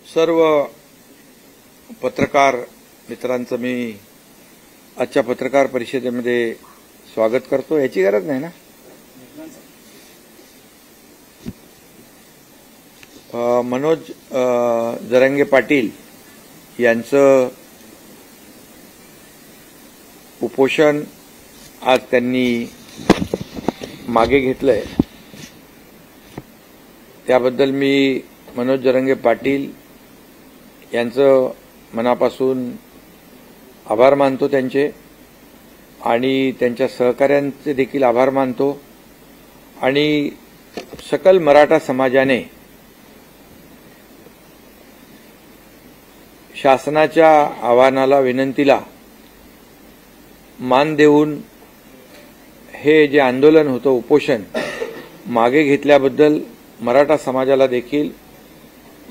सर्व पत्रकार मित्रांचं मी आजच्या पत्रकार परिषदेमध्ये स्वागत करतो। याची गरज नाही ना। मनोज जरांगे पाटील यांचं उपोषण आज त्यांनी मागे घेतलंय, त्याबद्दल मी मनोज जरांगे पाटील यांचं मनापासून आभार मानतो त्यांचे, आणि त्यांच्या सहकाऱ्यांचे देखील आभार मानतो। आणि सकल मराठा समाजाने शासनाच्या आव्हानाला, विनंतीला मान देऊन हे जे आंदोलन होतं, उपोषण मागे घेतल्याबद्दल मराठा समाजाला देखील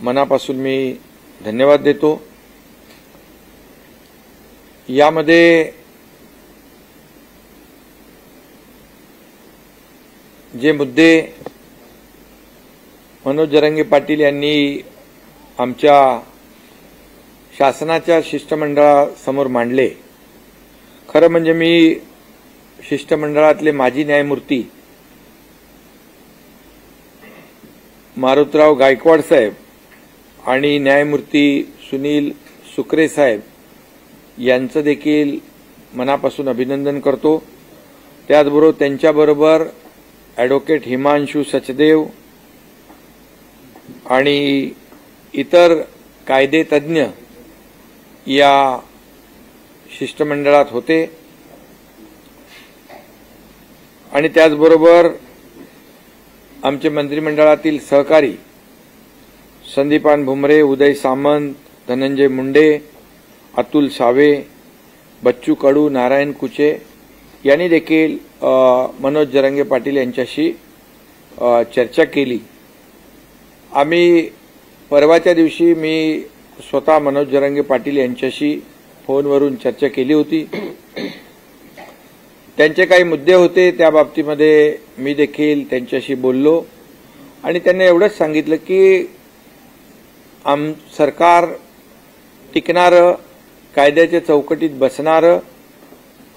मनापासून मी धन्यवाद देतो। यामध्ये जे मुद्दे मनोज जरांगे पाटील यांनी आमच्या शासनाच्या शिष्टमंडळासमोर मांडले, खरं म्हणजे मी शिष्टमंडळातले माजी न्यायमूर्ती मारुतराव गायकवाड साहेब आणि न्यायमूर्ती सुनील सुकरे साहेब यांचं देखील मनापासून अभिनंदन करतो। त्याचबरोबर त्यांच्याबरोबर ॲडव्होकेट हिमांशू सचदेव आणि इतर कायदे तज्ज्ञ या शिष्टमंडळात होते, आणि त्याचबरोबर आमचे मंत्रिमंडळातील सहकारी संदीपान भुमरे, उदय सामंत, धनंजय मुंडे, अतुल सावे, बच्चू कडू, नारायण कुचे यांनी देखील मनोज जरांगे पाटील यांच्याशी चर्चा केली। आम्ही परवाच्या दिवशी मी स्वतः मनोज जरांगे पाटील यांच्याशी फोनवरून चर्चा केली होती। त्यांचे काही मुद्दे होते, त्या बाबतीमध्ये मी देखील त्यांच्याशी बोललो, आणि त्यांनी एवढंच सांगितलं की सरकार टिकणारं, कायद्याच्या चौकटीत बसणारं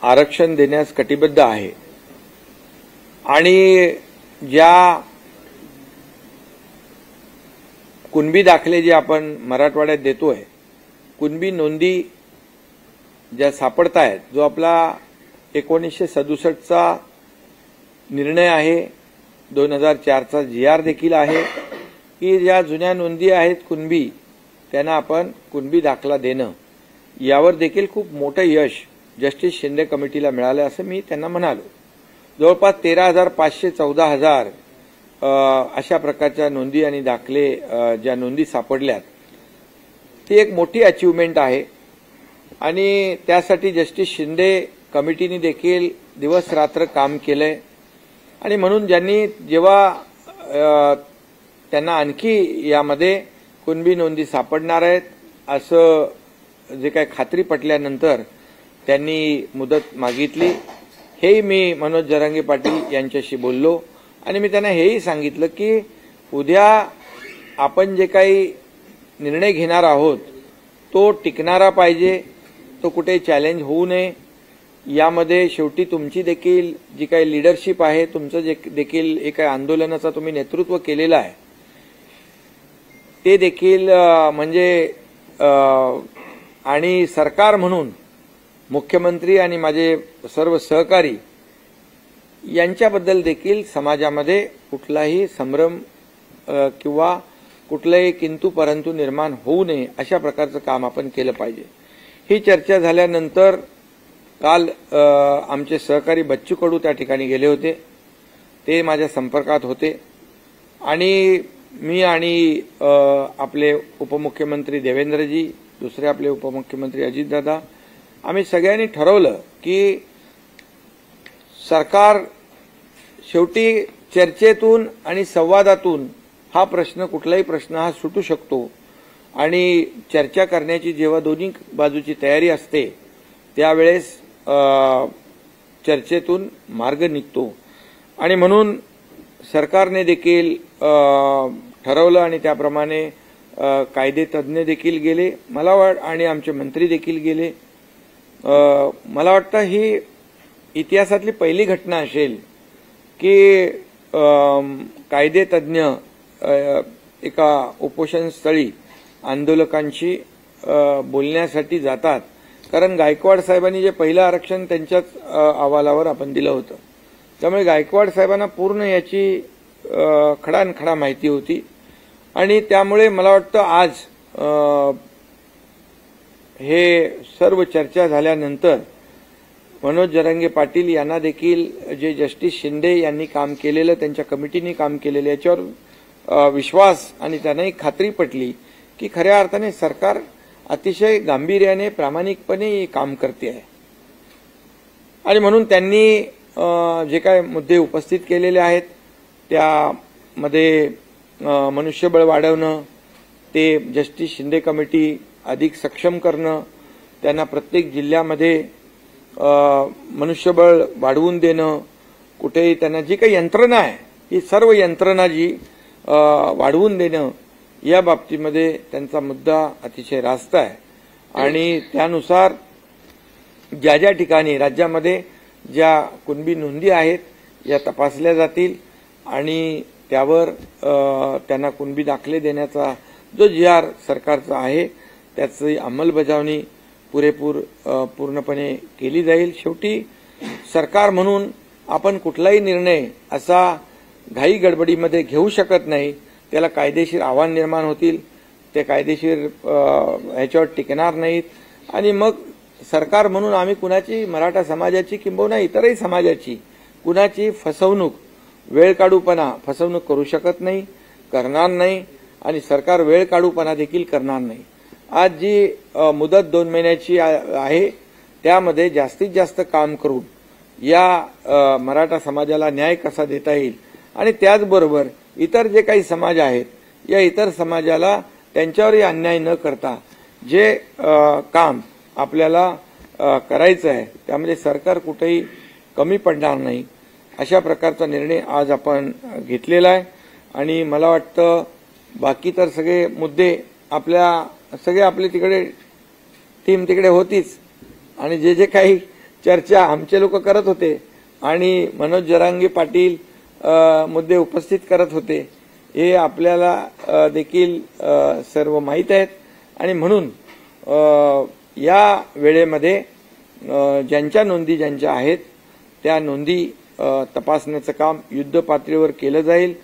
आरक्षण देण्यास कटिबद्ध आहे, आणि ज्या कुणबी दाखले जे आपण मराठवाड्यात देतोय, कुणबी नोंदी ज्या सापडत आहेत, जो आपला 1967चा निर्णय आहे, 2004चा GR देखील आहे, की ज्या जुन्या नोंदी आहेत कुणबी, त्यांना आपण कुणबी दाखला देणं, यावर देखील खूप मोठं यश जस्टिस शिंदे कमिटीला मिळालं असं मी त्यांना म्हणालो। जवळपास 13,500 14,000 अशा प्रकारच्या नोंदी आणि दाखले ज्या नोंदी सापडल्यात, ती एक मोठी अचीवमेंट आहे, आणि त्यासाठी जस्टिस शिंदे कमिटीने देखील दिवस रात्र काम केलंय। आणि म्हणून ज्यांनी जेव्हा त्यांना आणखी यामध्ये कुणबी नोंदी सापडणार आहेत असं जे काही खात्री पटल्यानंतर त्यांनी मुदत मागितली। हेही मी मनोज जरांगे पाटील यांच्याशी बोललो, आणि मी त्यांना हेही सांगितलं की उद्या आपण जे काही निर्णय घेणार आहोत तो टिकणारा पाहिजे, तो कुठे चॅलेंज होऊ नये। यामध्ये शेवटी तुमची देखील जी काही लीडरशिप आहे, तुमचं जे देखील एक आंदोलनाचा तुम्ही नेतृत्व केलेलं आहे, ते देखील म्हणजे आणि सरकार म्हणून मुख्यमंत्री आणि माझे सर्व सहकारी यांच्याबद्दल देखील समाजामध्ये कुठलाही संभ्रम किंवा कुठलाही किंतु परंतु निर्माण होऊ नये, अशा प्रकारचं काम आपण केलं पाहिजे। ही चर्चा झाल्यानंतर काल आमचे सहकारी बच्चू कडू त्या ठिकाणी गेले होते, ते माझ्या संपर्कात होते, आणि मी आणि आपले उपमुख्यमंत्री देवेंद्रजी, दुसरे आपले उपमुख्यमंत्री अजितदादा, आम्ही सगळ्यांनी ठरवलं की सरकार शेवटी चर्चेतून आणि संवादातून हा प्रश्न, कुठलाही प्रश्न हा सुटू शकतो, आणि चर्चा करण्याची जेव्हा दोन्ही बाजूची तयारी असते त्यावेळेस चर्चेतून मार्ग निघतो। आणि म्हणून सरकारने देखील ठरवलं, आणि त्याप्रमाणे कायदे तज्ज्ञ देखील गेले, आणि आमचे मंत्री देखील गेले. मला वाटतं ही इतिहासातली पहिली घटना असेल की कायदे तज्ज्ञ एका उपोषण स्थळी आंदोलकांशी बोलण्यासाठी जातात. कारण गायकवाड साहेबांनी जे पहिलं आरक्षण त्यांच्याच अहवालावर आपण दिलं होतं, त्यामुळे गायकवाड साहेबांना पूर्ण याची खडानखडा माहिती होती. आणि त्यामुळे मला वाटतं आज हे सर्व चर्चा झाल्यानंतर मनोज जरांगे पाटील यांना देखील जे जस्टिस शिंदे यांनी काम केलेलं, त्यांच्या कमिटीने काम केलेलं, याच्यावर विश्वास आणि त्यांनाही खात्री पटली की खऱ्या अर्थाने सरकार अतिशय गांभीर्याने प्रामाणिकपणे काम करते आहे. आणि म्हणून त्यांनी जे काही मुद्दे उपस्थित केलेले आहेत त्यामध्ये मनुष्यबळ वाढवणं, ते जस्टिस शिंदे कमिटी अधिक सक्षम करणं, त्यांना प्रत्येक जिल्ह्यामध्ये मनुष्यबळ वाढवून देणं, कुठेही त्यांना जी काही यंत्रणा आहे ही सर्व यंत्रणा जी वाढवून देणं, या बाबतीमध्ये त्यांचा मुद्दा अतिशय रास्त आहे. आणि त्यानुसार ज्या ज्या ठिकाणी राज्यामध्ये ज्या कुणबी नोंदी आहेत या तपासल्या जातील आणि त्यावर त्यांना कुणबी दाखले देण्याचा जो जी.आर. सरकारचा आहे त्याची अंमलबजावणी पूर्णपणे केली जाईल. शेवटी सरकार म्हणून आपण कुठलाही निर्णय असा घाई गडबडीमध्ये घेऊ शकत नाही. त्याला कायदेशीर आव्हान निर्माण होतील, ते कायदेशीर ह्याच्यावर टिकणार नाहीत. आणि मग सरकार म्हणून आम्ही कुणाची, मराठा समाजाची किंबहुना इतरही समाजाची कुणाची फसवणूक, फसवणूक करू शकत नाही, करणार नाही. आणि सरकार वेळकाढूपणा देखील करणार नाही. आज जी मुदत 2 महिन्याची आहे त्यामध्ये जास्तीत जास्त काम करून या मराठा समाजाला न्याय कसा देता येईल आणि त्याचबरोबर इतर जे काही समाज आहेत या इतर समाजाला त्यांच्यावरही अन्याय न करता जे काम आपल्याला करायचं आहे त्यामध्ये सरकार कुठेही कमी पडणार नाही, अशा प्रकारचा निर्णय आज आपण घेतलेला आहे. आणि मला वाटतं बाकी तर सगळे मुद्दे आपली तिकडे टीम तिकडे होतीच आणि जे जे काही चर्चा आमचे लोक करत होते आणि मनोज जरांगे पाटील मुद्दे उपस्थित करत होते हे आपल्याला देखील सर्व माहीत आहेत. आणि म्हणून या वेळेमध्ये ज्यांच्या नोंदी ज्यांच्या आहेत त्या नोंदी तपासण्याचं काम युद्ध पातळीवर केलं जाईल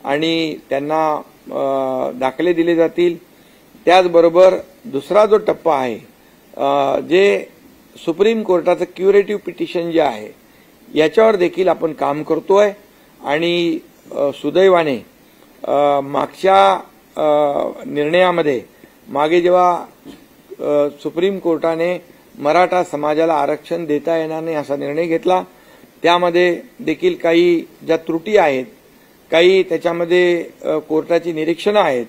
आणि त्यांना दाखले दिले जातील. त्याचबरोबर दुसरा जो टप्पा आहे जे सुप्रीम कोर्टाचं क्युरेटिव्ह पिटिशन जे आहे याच्यावर देखील आपण काम करतोय. आणि सुदैवाने मागच्या निर्णयामध्ये मागे जेव्हा सुप्रीम कोर्टाने मराठा समाजाला आरक्षण देता येणार नाही असा निर्णय घेतला त्यामध्ये देखील काही ज्या त्रुटी आहेत, काही त्याच्यामध्ये कोर्टाची निरीक्षणं आहेत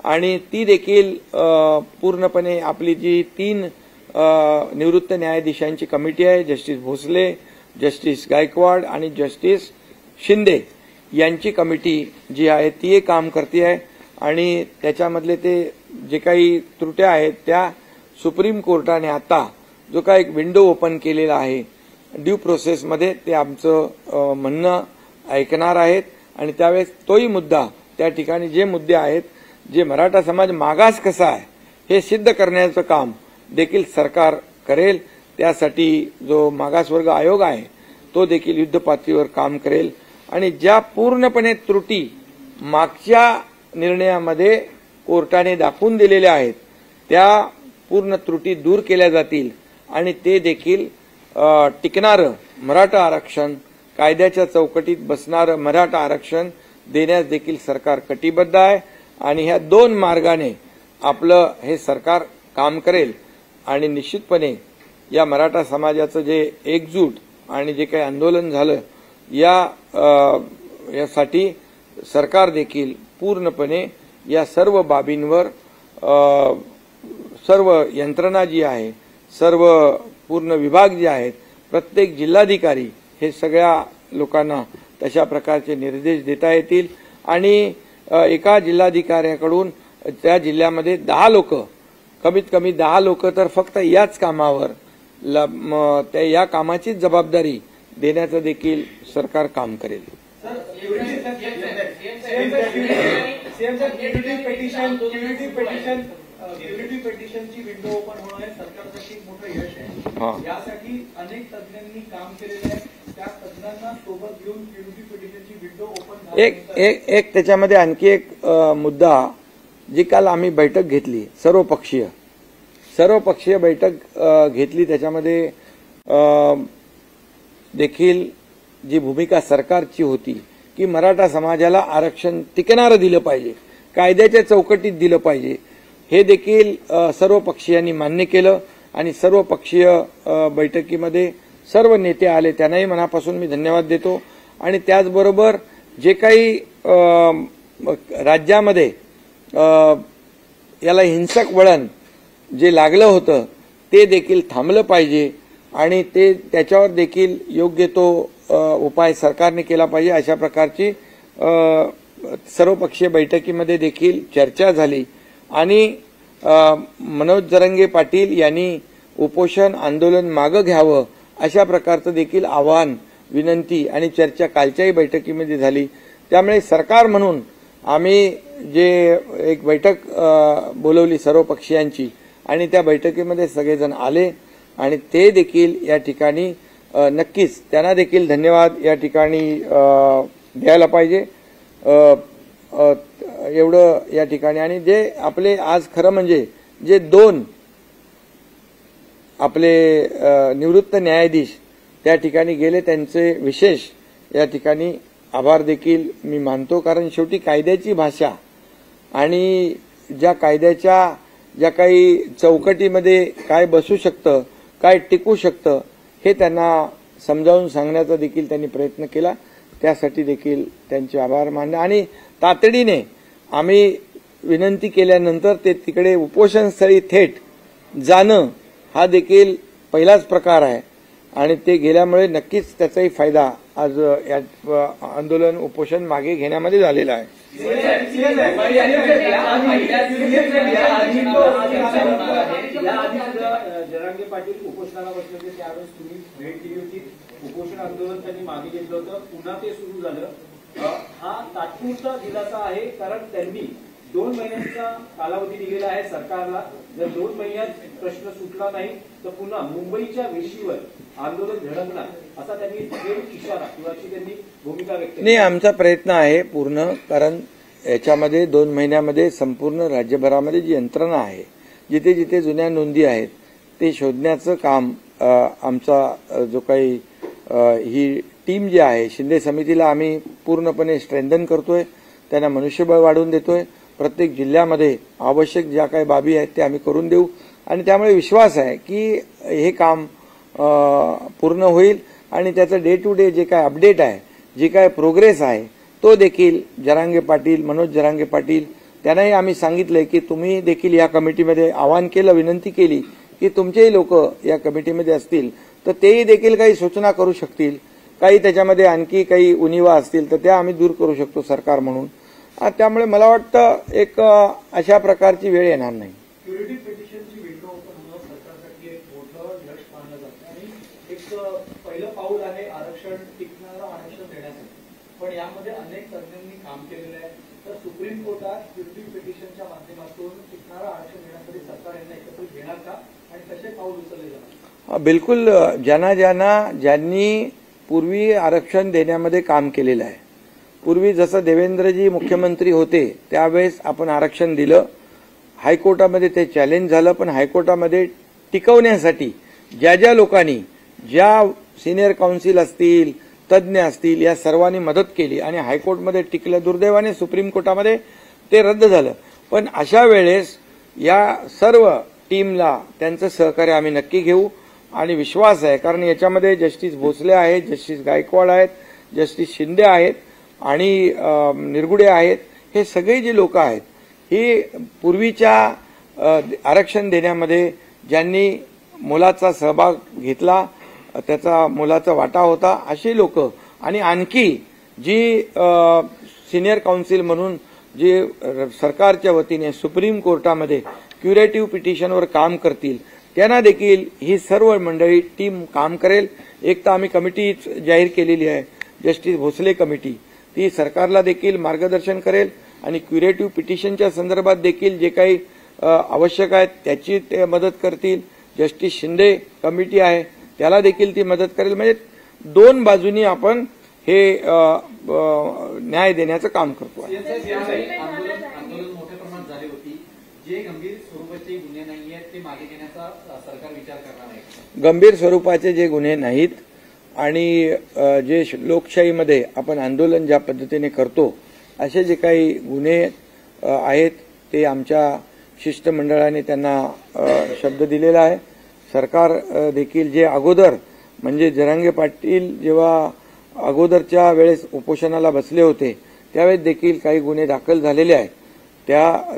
आणि ती देखील पूर्णपणे आपली जी 3 निवृत्त न्यायाधीशांची कमिटी आहे, जस्टिस भोसले, जस्टिस गायकवाड आणि जस्टिस शिंदे यांची कमिटी जी आहे ती काम करते आहे. आणि त्याच्यामधले ते जे काही त्रुट्या आहेत त्या सुप्रीम कोर्टाने आता जो काही एक विंडो ओपन केलेला आहे ड्यू प्रोसेसमध्ये ते आमचं म्हणणं ऐकणार आहेत. आणि त्यावेळेस तोही मुद्दा त्या ठिकाणी जे मुद्दे आहेत, जे मराठा समाज मागास कसा आहे हे सिद्ध करण्याचं काम देखील सरकार करेल. त्यासाठी जो मागासवर्ग आयोग आहे तो देखील युद्ध पातळीवर काम करेल. आणि ज्या पूर्णपणे त्रुटी मागच्या निर्णयामध्ये कोर्टाने दाखवून दिलेल्या आहेत त्या पूर्ण त्रुटी दूर केल्या जातील आणि ते देखील टिकणारं मराठा आरक्षण, कायद्याच्या चौकटीत बसणारं मराठा आरक्षण देण्यास देखील सरकार कटिबद्ध आहे. आणि ह्या 2 मार्गाने आपलं हे सरकार काम करेल. आणि निश्चितपणे या मराठा समाजाचं जे एकजूट आणि जे काही आंदोलन झालं यासाठी सरकार देखील पूर्णपणे या सर्व बाबींवर सर्व यंत्रणा जी आहे, सर्व पूर्ण विभाग जे आहेत, प्रत्येक जिल्हाधिकारी हे सगळ्या लोकांना तशा प्रकारचे निर्देश देता येतील. आणि एका जिल्हाधिकाऱ्याकडून त्या जिल्ह्यामध्ये 10 लोक, कमीत कमी 10 लोक तर फक्त याच कामावर या कामाचीच जबाबदारी देण्याचं देखील सरकार काम करेल. क्युरिटी पेटिशनची विंडो ओपन होणं हे सरकारसाठी एक मोठं यश आहे. यासाठी अनेक तज्ञांनी काम केलेलं आहे. त्या तज्ञांना सोबत घेऊन क्युरिटी पेटिशनची विंडो ओपन एक त्याच्यामध्ये आणखी एक मुद्दा, जी काल आम्ही बैठक घेतली, सर्वपक्षीय बैठक घेतली, त्याच्यामध्ये देखील जी भूमिका सरकारची होती की मराठा समाजाला आरक्षण टिकणारं दिलं पाहिजे, कायद्याच्या चौकटीत दिलं पाहिजे, हे देखील सर्व पक्षीयांनी मान्य केलं. आणि सर्व पक्षीय बैठकीमध्ये सर्व नेते आले, त्यांनाही मनापासून मी धन्यवाद देतो. आणि त्याचबरोबर जे काही राज्यामध्ये याला हिंसक वळण जे लागलं होतं ते देखील थांबलं पाहिजे आणि त्याच्यावर देखील योग्य तो उपाय सरकारने केला पाहिजे, अशा प्रकारची सर्वपक्षीय बैठकीमध्ये देखील चर्चा झाली. आणि मनोज जरांगे पाटील यांनी उपोषण आंदोलन मागे घ्यावं, अशा प्रकारचं देखील आवाहन, विनंती आणि चर्चा कालच्याही बैठकीमध्ये झाली. त्यामुळे सरकार म्हणून आम्ही जे एक बैठक बोलवली सर्व पक्षीयांची, आणि त्या बैठकीमध्ये सगळेजण आले आणि ते देखील या ठिकाणी नक्कीच त्यांना देखील धन्यवाद या ठिकाणी द्यायला पाहिजे. एवढं या ठिकाणी. आणि जे आपले आज खरं म्हणजे जे 2 आपले निवृत्त न्यायाधीश त्या ठिकाणी गेले, त्यांचे विशेष या ठिकाणी आभार देखील मी मानतो. कारण शेवटी कायद्याची भाषा आणि ज्या कायद्याच्या ज्या काही चौकटीमध्ये काय बसू शकतं, काय टिकू शकतं, हे त्यांना समजावून सांगण्याचा देखील त्यांनी प्रयत्न केला. त्यासाठी देखील त्यांचे आभार मानले. आणि तातडीने आम्ही विनंती केल्यानंतर ते तिकडे उपोषणस्थळी थेट जाणं हा देखील पहिलाच प्रकार आहे. आणि ते गेल्यामुळे नक्कीच त्याचाही फायदा आज या आंदोलन उपोषण मागे घेण्यामध्ये झालेला आहे. जरांगे पाटील उपोषणाला बसले होते, त्यावेळेस तुम्ही भेट दिली होती. उपोषण आंदोलन त्यांनी मागे घेतलं होतं, पुन्हा ते सुरू झालं. हा तात्पुरता दिलासा आहे, कारण त्यांनी 2 महिन्यांचा कालावधी दिलेला आहे सरकारला. जर 2 महिन्यात प्रश्न सुटला नाही तर पुन्हा मुंबईच्या वेशीवर आंदोलन झळकणार, असा त्यांनी इशारा किंवा अशी त्यांनी भूमिका व्यक्त केली. नाही, आमचा प्रयत्न आहे पूर्ण. कारण याच्यामध्ये 2 महिन्यामध्ये संपूर्ण राज्यभरामध्ये जी यंत्रणा आहे, जिथे जिथे जुन्या नोंदी आहेत, ते शोधण्याचं काम आमचा जो काही ही टीम जी आहे शिंदे समितीला आम्ही पूर्णपणे स्ट्रेंथन करतोय, त्यांना मनुष्यबळ वाढवून देतोय. प्रत्येक जिल्ह्यामध्ये आवश्यक ज्या काही बाबी आहेत ते आम्ही करून देऊ. आणि त्यामुळे विश्वास आहे की हे काम पूर्ण होईल. आणि त्याचं डे टू डे जे काय अपडेट आहे, जी काय प्रोग्रेस आहे, तो देखील जरांगे पाटील, मनोज जरांगे पाटील, त्यांनाही आम्ही सांगितलंय की तुम्ही देखील या कमिटीमध्ये आवाहन केलं, विनंती केली की तुमचेही लोक या कमिटीमध्ये असतील तर तेही देखील काही सूचना करू शकतील, काही त्याच्यामध्ये आणखी काही उणिवा असतील तर त्या आम्ही दूर करू शकतो सरकार म्हणून. त्यामुळे मला वाटतं एक अशा प्रकारची वेळ येणार नाही. क्युरिटी पिटिशनची विंडो ओपन होणं सरकारसाठी एक मोठं यश मानलं जातं आणि एक पहिलं पाऊल आहे आरक्षण, टिकणारं आरक्षण देण्यासाठी. पण यामध्ये अनेक तज्ञांनी काम केलेलं आहे. तर सुप्रीम कोर्टात क्युरिटी पिटिशनच्या माध्यमातून टिकणारं आरक्षण देण्यासाठी सरकार यांना एकत्रित घेणार का आणि कसे पाऊल उचलले जाणार? बिलकुल. ज्यांनी पूर्वी आरक्षण देण्यामध्ये काम केलेलं आहे, पूर्वी जसं देवेंद्रजी मुख्यमंत्री होते त्यावेळेस आपण आरक्षण दिलं, हायकोर्टामध्ये ते चॅलेंज झालं, पण हायकोर्टामध्ये टिकवण्यासाठी ज्या लोकांनी, ज्या सिनियर काउन्सिल असतील, तज्ज्ञ असतील, या सर्वांनी मदत केली आणि हायकोर्टमध्ये टिकलं. दुर्दैवाने सुप्रीम कोर्टामध्ये ते रद्द झालं. पण अशा वेळेस या सर्व टीमला त्यांचं सहकार्य आम्ही नक्की घेऊ आणि विश्वास आहे. कारण याच्यामध्ये जस्टिस भोसले आहेत, जस्टिस गायकवाड आहेत, जस्टिस शिंदे आहेत आणि निरगुडे आहेत. हे सगळे जे लोक आहेत, ही पूर्वीच्या आरक्षण देण्यामध्ये ज्यांनी मोलाचा सहभाग घेतला, त्याचा मोलाचा वाटा होता, अशी लोक आणि आणखी जी सिनियर काउन्सिल म्हणून जे सरकारच्या वतीने सुप्रीम कोर्टामध्ये क्युरेटिव्ह पिटिशनवर काम करतील त्यांना देखील ही सर्व मंडळी टीम काम करेल. एक तर आम्ही कमिटी जाहीर केलेली आहे, जस्टिस भोसले कमिटी, ती सरकारला देखील मार्गदर्शन करेल आणि क्युरेटिव्ह पिटिशनच्या संदर्भात देखील जे काही आवश्यक आहे त्याची ते मदत करतील. जस्टिस शिंदे कमिटी आहे त्याला देखील ती मदत करेल. म्हणजे दोन बाजूनी आपण हे न्याय देण्याचं काम करतो आहे. आंदोलन मोठ्या प्रमाणात झाली होती. जे गंभीर स्वरूपाचे गुन्हे नाही आहेत ते मागे घेण्याचा सरकार विचार करणार आहे. गंभीर स्वरूपाचे जे गुन्हे नाहीत आणि जे लोकशाहीमध्ये आपण आंदोलन ज्या पद्धतीने करतो असे जे काही गुन्हे आहेत ते आमच्या शिष्टमंडळाने त्यांना शब्द दिलेला आहे. सरकार देखील जे अगोदर म्हणजे जरांगे पाटील जेव्हा अगोदरच्या वेळेस उपोषणाला बसले होते त्यावेळेस देखील काही गुन्हे दाखल झालेले आहेत.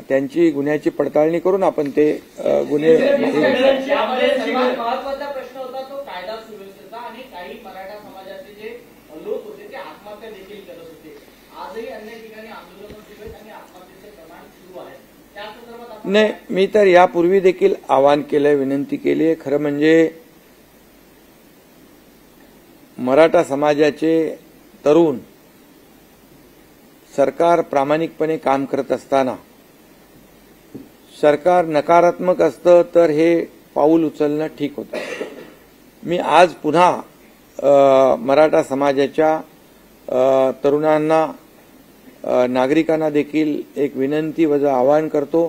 त्यांची गुन्ह्याची पडताळणी करून आपण ते गुन्हे महत्वाचा प्रश्न होता तो कायदा सुव्यवस्थेचा आणि काही मराठा समाजाचे जे लोक होते ते आत्महत्या देखील करत होते. आजही अनेक ठिकाणी आंदोलन सुरू आहेत आणि आत्महत्येचे प्रमाण सुरू आहे. त्या संदर्भात नाही, मी तर यापूर्वी देखील आवाहन केलंय, विनंती केली आहे. खरं म्हणजे मराठा समाजाचे तरुण सरकार प्रामाणिकपणे काम करत असताना सरकार नकारात्मक असतं तर हे पाऊल उचलणं ठीक होतं. मी आज पुन्हा मराठा समाजाच्या तरुणांना नागरिकांना देखील एक विनंती वजा आवाहन करतो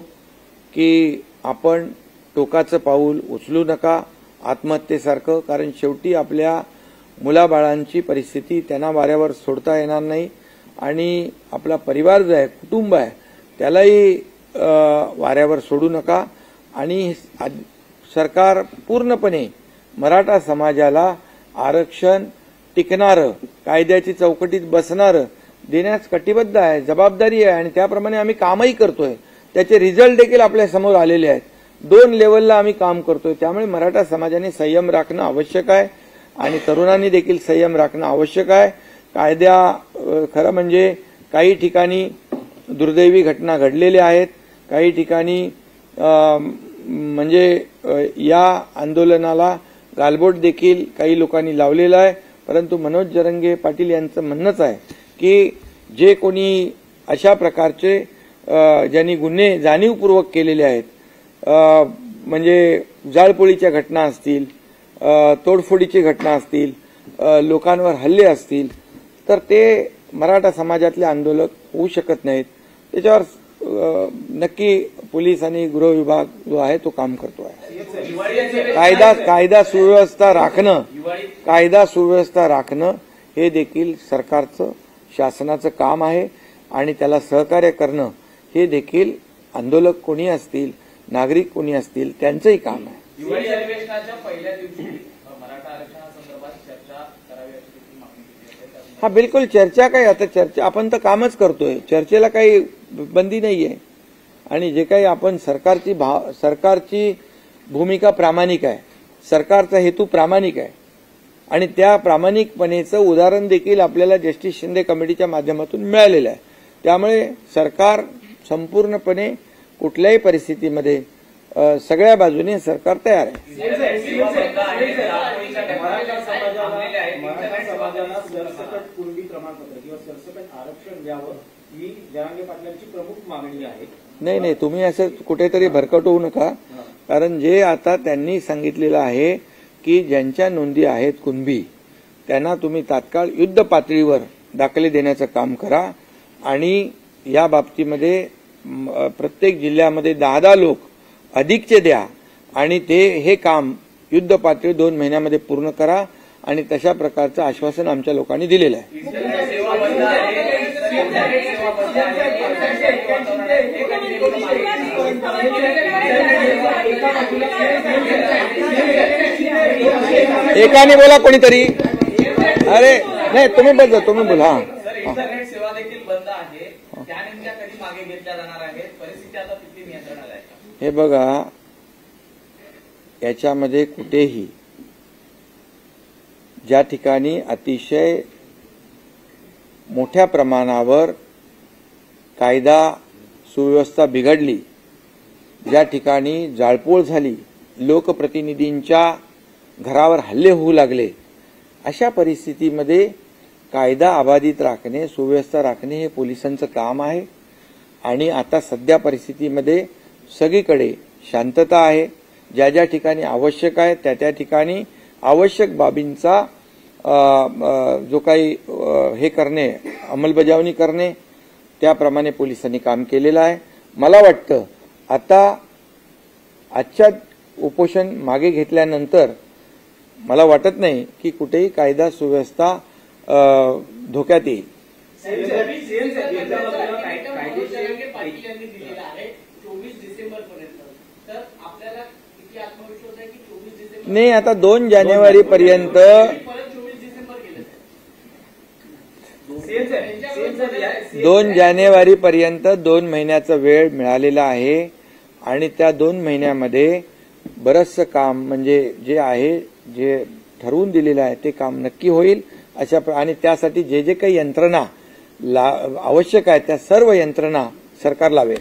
की आपण टोकाचं पाऊल उचलू नका आत्महत्येसारखं. कारण शेवटी आपल्या मुलाबाळांची परिस्थिती त्यांना वाऱ्यावर सोडता येणार नाही आणि आपला परिवार जो आहे, कुटुंब आहे, त्यालाही वाऱ्यावर सोडू नका. आणि सरकार पूर्णपणे मराठा समाजाला आरक्षण टिकणारं, कायद्याची चौकटीत बसणारं देण्यास कटिबद्ध आहे, जबाबदारी आहे आणि त्याप्रमाणे आम्ही कामही करतोय. त्याचे रिझल्ट देखील आपल्या समोर आलेले आहेत. 2 लेवलला आम्ही काम करतोय. त्यामुळे मराठा समाजाने संयम राखणं आवश्यक आहे आणि तरुणांनी देखील संयम राखणं आवश्यक आहे. खरं म्हणजे काही ठिकाणी दुर्दैवी घटना घडलेल्या आहेत, काही ठिकाणी म्हणजे या आंदोलनाला गालबोट देखील काही लोकांनी लावलेला आहे. परंतु मनोज जरांगे पाटील यांचं म्हणणंच आहे की जे कोणी अशा प्रकारचे ज्यांनी गुन्हे जाणीवपूर्वक केलेले आहेत, म्हणजे जाळपोळीच्या घटना असतील, तोडफोडीची घटना असतील, लोकांवर हल्ले असतील, तर ते मराठा कायद्यातले आंदोलक होऊ शकत नाहीत. त्याच्यावर नक्की पोलीस आणि गृह विभाग जो आहे तो काम करतो आहे. कायदा सुव्यवस्था राखणं हे देखील सरकारचं, शासनाचं काम आहे आणि त्याला सहकार्य करणं हे देखील आंदोलक कोणी असतील, नागरिक कोणी असतील त्यांचंही काम आहे. दिवाळी अधिवेशनाच्या पहिल्या दिवशी मराठा आरक्षणासंदर्भात चर्चा करावी अशी मागणी केली आहे. हा, बिलकुल चर्चा काय, आता चर्चा आपण तर कामच करतोय, चर्चेला काही बंदी नाहीये. आणि जे काही आपण सरकारची भूमिका प्रामाणिक आहे, सरकारचा हेतू प्रामाणिक आहे आणि त्या प्रामाणिकपणेचं उदाहरण देखील आपल्याला जस्टिस शिंदे कमिटीच्या माध्यमातून मिळालेलं आहे. त्यामुळे सरकार संपूर्णपणे कुठल्याही परिस्थितीमध्ये सगळ्या बाजूने सरकार तयार आहे. मराठा समाजाला सरसकट कुणबी प्रमाणपत्र किंवा सरसकट आरक्षण द्यावं ही जरांगे पाटलांची प्रमुख मागणी आहे. नाही, तुम्ही असं कुठेतरी भरकट होऊ नका. कारण जे आता त्यांनी सांगितलेलं आहे की ज्यांच्या नोंदी आहेत कुणबी त्यांना तुम्ही तात्काळ युद्ध पातळीवर दाखले देण्याचं काम करा आणि या बाबतीमध्ये प्रत्येक जिल्ह्यामध्ये 10 लोक अधिकचे द्या आणि हे काम युद्ध पातळी 2 महिन्यामध्ये पूर्ण करा आणि तशा प्रकारचं आश्वासन आमच्या लोकांनी दिलेलं आहे. एकाने बोला कोणीतरी. अरे नाही, तुम्ही बोला. इंटरनेट सेवा देखील बंद आहे, त्या नेमक्या कधी मागे घेतल्या जाणार आहेत, परिस्थिती आता किती नियंत्रणात आहे? हे बघा, याच्यामध्ये कुठेही ज्या ठिकाणी अतिशय मोठ्या प्रमाणावर कायदा सुव्यवस्था बिघडली, ज्या ठिकाणी जाळपोळ झाली, लोकप्रतिनिधींच्या घरावर हल्ले होऊ लागले, अशा परिस्थितीमध्ये कायदा अबाधित राखणे, सुव्यवस्था राखणे हे पोलिसांचं काम आहे. आणि आता सध्या परिस्थितीमध्ये सगळीकडे शांतता आहे. ज्या ज्या ठिकाणी आवश्यक आहे त्या त्या ठिकाणी आवश्यक बाबींचा जो काही हे करणे, अंमलबजावणी करणे, त्याप्रमाणे पोलिसांनी काम केलेलं आहे. मला वाटतं आता आजच्या उपोषण मागे घेतल्यानंतर मला वाटत नाही की कुठेही कायदा सुव्यवस्था धोक्यात येईल. पाटील यांनी दिलेला आहे 24 डिसेंबर पर्यंत. तर आपल्याला किती आत्मविश्वास आहे की 24 डिसेंबर नाही, आता 2 जानेवारी पर्यंत परत 24 डिसेंबर गेले. 2 जानेवारी पर्यंत 2 महिन्याचा वेळ मिळालेला आहे. आणि त्या 2 महिन्यामध्ये बरंचसं काम म्हणजे जे आहे, जे ठरवून दिलेलं आहे ते काम नक्की होईल. आणि त्यासाठी जे जे काही यंत्रणा आवश्यक आहे त्या सर्व यंत्रणा सरकार लावेल.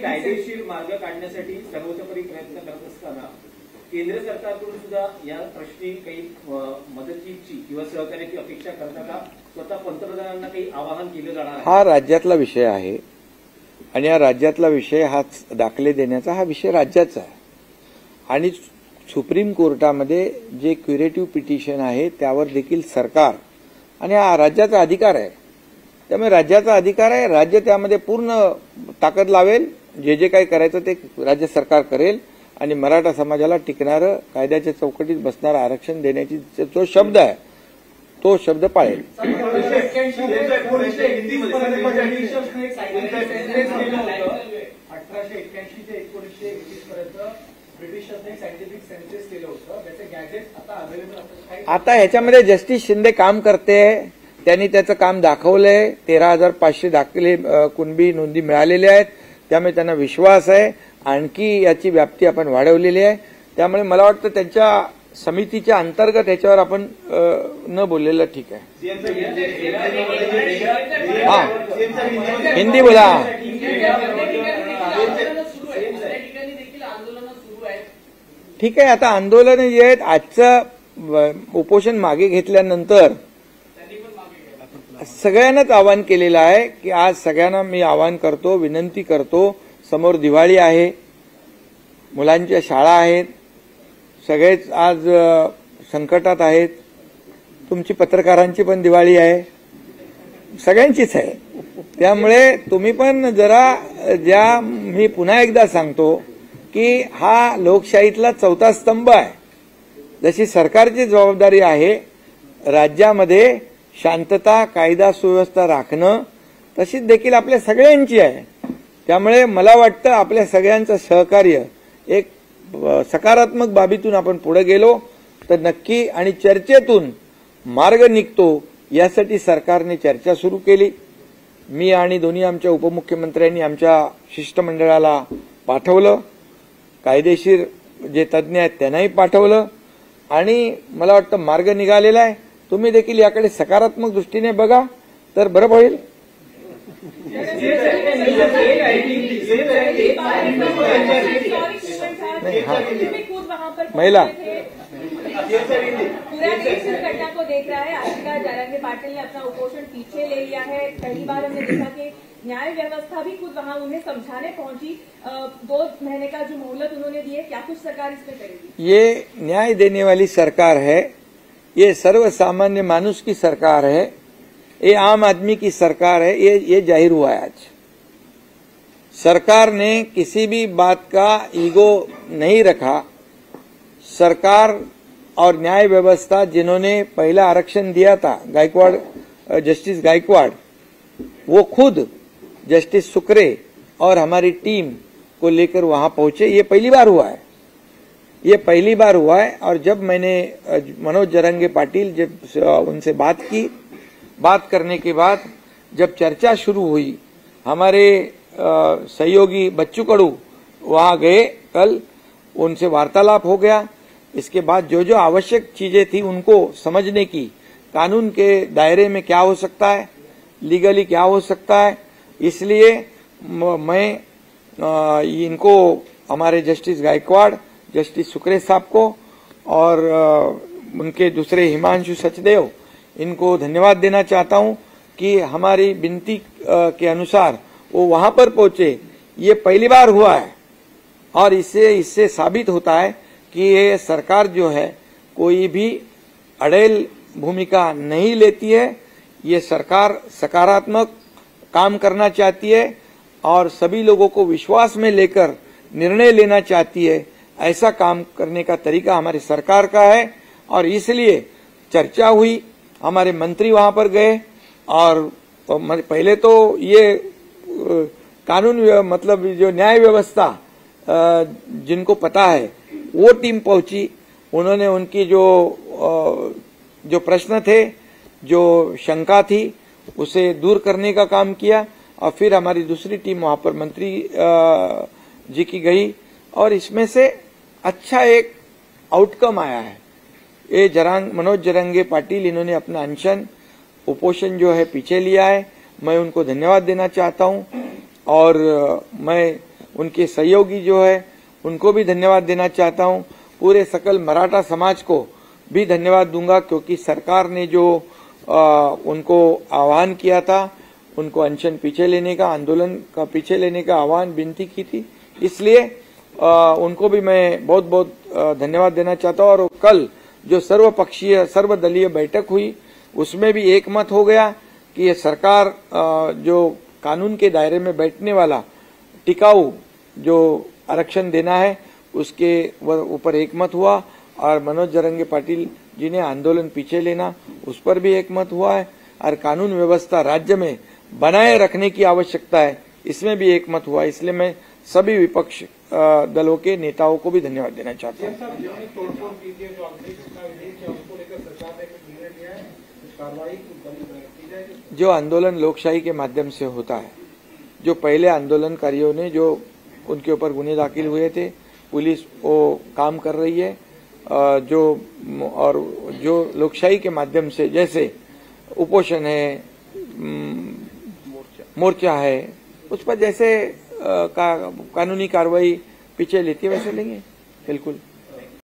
कायदेशीर मार्ग काढण्यासाठी सर्वतोपरी प्रयत्न करत असताना केंद्र सरकारकडून सुद्धा या प्रश्नी काही मदतीची किंवा सहकार्याची अपेक्षा करता का? स्वतः पंतप्रधानांना काही आवाहन केलं जाणार आहे? हा राज्यातला विषय आहे आणि या राज्यातला विषय हा दाखले देण्याचा हा विषय राज्याचा आहे. आणि सुप्रीम कोर्टामध्ये जे क्युरेटिव्ह पिटिशन आहे त्यावर देखील सरकार आणि हा राज्याचा अधिकार आहे. त्यामुळे राज्याचा अधिकार आहे, राज्य त्यामध्ये पूर्ण ताकद लावेल. जे जे काही करायचं ते राज्य सरकार करेल. आणि मराठा समाजाला टिकणारं, कायद्याच्या चौकटीत बसणारं आरक्षण देण्याची जो शब्द आहे तो शब्द पाळेल. 1881 ते 1921 पर्यंत ब्रिटिशांनी सायंटिफिक सेन्सस केलं होतं. त्याचे गॅजेट आता अवेलेबल असतात. आता ह्याच्यामध्ये जस्टिस शिंदे काम करते. त्यांनी त्याचं काम दाखवलंय. 13,500 दाखले कुणबी नोंदी मिळालेल्या आहेत. त्यामुळे त्यांना विश्वास आहे. आणखी याची व्याप्ती आपण वाढवलेली आहे. त्यामुळे मला वाटतं त्यांच्या समितीच्या अंतर्गत याच्यावर आपण न बोललेलं ठीक आहे. हा, हिंदी बोला. ठीक आहे, आता आंदोलन जे आहेत, आजचं उपोषण मागे घेतल्यानंतर सगळ्यांनाच आवाहन केलेलं आहे की आज सगळ्यांना मी आवाहन करतो, विनंती करतो. समोर दिवाळी आहे, मुलांच्या शाळा आहेत, सगळेच आज संकटात आहेत. तुमची पत्रकारांची पण दिवाळी आहे, सगळ्यांचीच आहे. त्यामुळे तुम्ही पण जरा मी पुन्हा एकदा सांगतो की हा लोकशाहीतला 4था स्तंभ आहे. जशी सरकारची जबाबदारी आहे राज्यामध्ये शांतता, कायदा सुव्यवस्था राखणं, तशीच देखील आपल्या सगळ्यांची आहे. त्यामुळे मला वाटतं आपल्या सगळ्यांचं सहकार्य एक सकारात्मक बाबीतून आपण पुढे गेलो तर नक्की आणि चर्चेतून मार्ग निघतो. यासाठी सरकारने चर्चा सुरू केली. मी आणि दोन्ही आमच्या उपमुख्यमंत्र्यांनी आमच्या शिष्टमंडळाला पाठवलं. कायदेशीर जे तज्ज्ञ आहेत त्यांनाही पाठवलं. आणि मला वाटतं मार्ग निघालेला आहे. तुम्ही देखील याकडे सकारात्मक दृष्टीने बघा तर बरं होईल. महिला पूरा देश इस घटना को देख रहा है. आशिका जरंगे पाटिल ने अपना उपोषण पीछे ले लिया है. पहली बार हमने देखा कि न्याय व्यवस्था भी खुद वहां उन्हें समझाने पहुंची. 2 महीने का जो मोहलत उन्होंने दी है, क्या कुछ सरकार इसमें करेगी? ये न्याय देने वाली सरकार है. ये सर्वसामान्य मानुष की सरकार है. ये आम आदमी की सरकार है. ये जाहिर हुआ है आज. सरकार ने किसी भी बात का ईगो नहीं रखा. सरकार और न्याय व्यवस्था जिन्होंने पहला आरक्षण दिया था, गायकवाड़, जस्टिस गायकवाड़, वो खुद जस्टिस सुक्रे और हमारी टीम को लेकर वहां पहुंचे. ये पहली बार हुआ है. ये पहली बार हुआ है. और जब मैंने मनोज जरंगे पाटिल जब उनसे बात की, बात करने के बाद जब चर्चा शुरू हुई, हमारे सहयोगी बच्चू कड़ू वहां गए कल, उनसे वार्तालाप हो गया. इसके बाद जो जो आवश्यक चीजें थी उनको समझने की, कानून के दायरे में क्या हो सकता है, लीगली क्या हो सकता है। इसलिए मैं इनको, हमारे जस्टिस गायकवाड़, जस्टिस सुक्रे साहब को और उनके दूसरे हिमांशु सचदेव, इनको धन्यवाद देना चाहता हूं कि हमारी विनती के अनुसार वो वहां पर पहुंचे। ये पहली बार हुआ है और इससे साबित होता है कि ये सरकार जो है कोई भी अड़ेल भूमिका नहीं लेती है। ये सरकार सकारात्मक काम करना चाहती है और सभी लोगों को विश्वास में लेकर निर्णय लेना चाहती है। ऐसा काम करने का तरीका हमारी सरकार का है और इसलिए चर्चा हुई, हमारे मंत्री वहां पर गए और पहले तो ये कानून मतलब जो न्याय व्यवस्था जिनको पता है वो टीम पहुंची। उन्होंने उनकी जो प्रश्न थे, जो शंका थी, उसे दूर करने का काम किया और फिर हमारी दूसरी टीम वहां पर मंत्री जी की गई और इसमें से अच्छा एक आउटकम आया है। ये मनोज जरंगे पाटिल, इन्होंने अपना अनशन उपोषण जो है पीछे लिया है। मैं उनको धन्यवाद देना चाहता हूं और मैं उनके सहयोगी जो है उनको भी धन्यवाद देना चाहता हूं। पूरे सकल मराठा समाज को भी धन्यवाद दूंगा क्योंकि सरकार ने जो उनको आह्वान किया था, उनको अनशन पीछे लेने का, आंदोलन का पीछे लेने का आह्वान विनती की थी, इसलिए उनको भी मैं बहुत बहुत धन्यवाद देना चाहता हूं। और कल जो सर्वपक्षीय सर्वदलीय बैठक हुई उसमें भी एकमत हो गया कि ये सरकार जो कानून के दायरे में बैठने वाला टिकाऊ जो आरक्षण देना है उसके ऊपर एकमत हुआ और मनोज जरंगे पाटिल जी ने आंदोलन पीछे लेना उस पर भी एकमत हुआ है और कानून व्यवस्था राज्य में बनाए रखने की आवश्यकता है, इसमें भी एकमत हुआ। इसलिए मैं सभी विपक्ष दलों के नेताओं को भी धन्यवाद देना चाहता हूँ। जो आंदोलन लोकशाही के माध्यम से होता है, जो पहले आंदोलनकारियों ने जो उनके ऊपर गुने दाखिल हुए थे, पुलिस वो काम कर रही है जो लोकशाही के माध्यम से, जैसे उपोषण है, मोर्चा है, उस पर जैसे कानूनी कार्रवाई पीछे लेती है वैसे लेंगे, बिल्कुल।